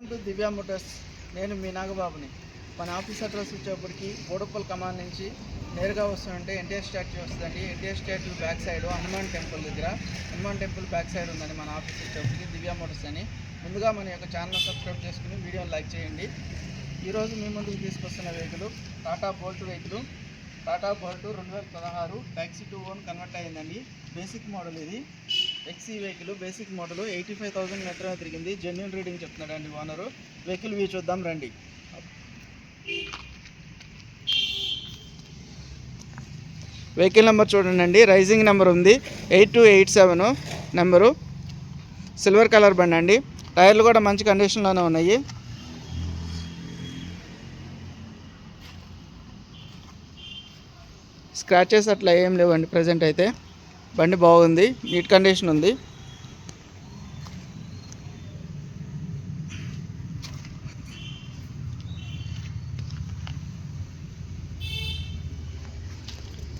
దివ్య Motors. నేను మీ నాగబాబుని. మన office address వచ్చేప్పటికి బోడుప్పల్ కమాండ్ నుంచి నేరుగా వస్తుందంటే ఎన్టీఆర్ స్టాట్యూ వస్తుందండి. NTR statue back side Hanuman temple దగ్గర, హనుమాన్ టెంపుల్ బ్యాక్ సైడ్ ఉందండి మన ఆఫీస్ వచ్చేప్పటికి దివ్య మోటార్స్ అని. ముందుగా మన యొక్క ఛానల్ సబ్స్క్రైబ్ చేసుకుని వీడియోని లైక్ చేయండి. ఈరోజు మీ ముందుకు తీసుకొస్తున్న vehicle Tata Bolt vehicle. Tata Bolt 2016 taxi to own convert అయ్యిందండి. బేసిక్ మోడల్ ఇది. ఎక్సీ వెహికల్ బేసిక్ మోడల్ 85,000 మాత్రమే తిరిగింది. జెన్యున్ రీడింగ్ చెప్తున్నాడండి ఓనరు. వెహికల్ వ్యూ చూద్దాం రండి. వెహికల్ నెంబర్ చూడండి, రైజింగ్ నెంబర్ ఉంది 8287 నెంబరు. సిల్వర్ కలర్ బండి అండి. టైర్లు కూడా మంచి కండిషన్లోనే ఉన్నాయి. స్క్రాచెస్ అట్లా ఏం లేవండి. ప్రజెంట్ అయితే బండి బాగుంది, నీట్ కండిషన్ ఉంది.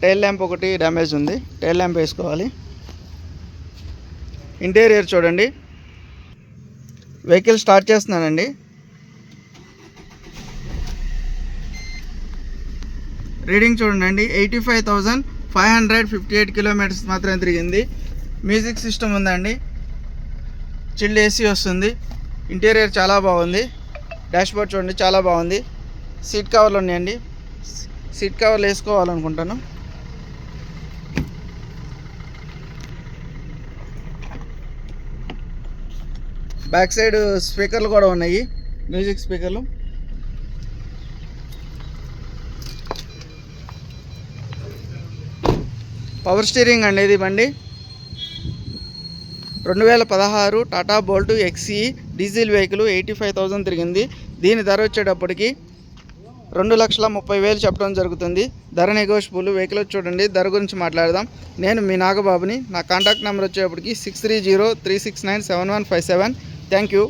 టైల్ ల్యాంప్ ఒకటి డ్యామేజ్ ఉంది, టైల్ ల్యాంప్ వేసుకోవాలి. ఇంటీరియర్ చూడండి. వెహికల్ స్టార్ట్ చేస్తున్నానండి. రీడింగ్ చూడండి, 85,558 కిలోమీటర్స్ మాత్రమే తిరిగింది. మ్యూజిక్ సిస్టమ్ ఉందండి, చిల్డ్ ఏసీ వస్తుంది. ఇంటీరియర్ చాలా బాగుంది. డాష్బోర్డ్ చూడండి, చాలా బాగుంది. సీట్ కవర్లు ఉన్నాయండి, సీట్ కవర్లు వేసుకోవాలనుకుంటాను. బ్యాక్ సైడ్ స్పీకర్లు కూడా ఉన్నాయి, మ్యూజిక్ స్పీకర్లు. పవర్ స్టీరింగ్ అండి ఇది బండి. 2016 టాటా బోల్ట్ ఎక్సీ డీజిల్ వెహికల్ 85,000 తిరిగింది. దీని ధర వచ్చేటప్పటికి 2,30,000 చెప్పడం జరుగుతుంది. ధర నెగోషియబుల్. వెహికల్ చూడండి, ధర గురించి మాట్లాడదాం. నేను మీ నాగబాబుని. నా కాంటాక్ట్ నెంబర్ వచ్చేటప్పటికి 6303697157. Thank you.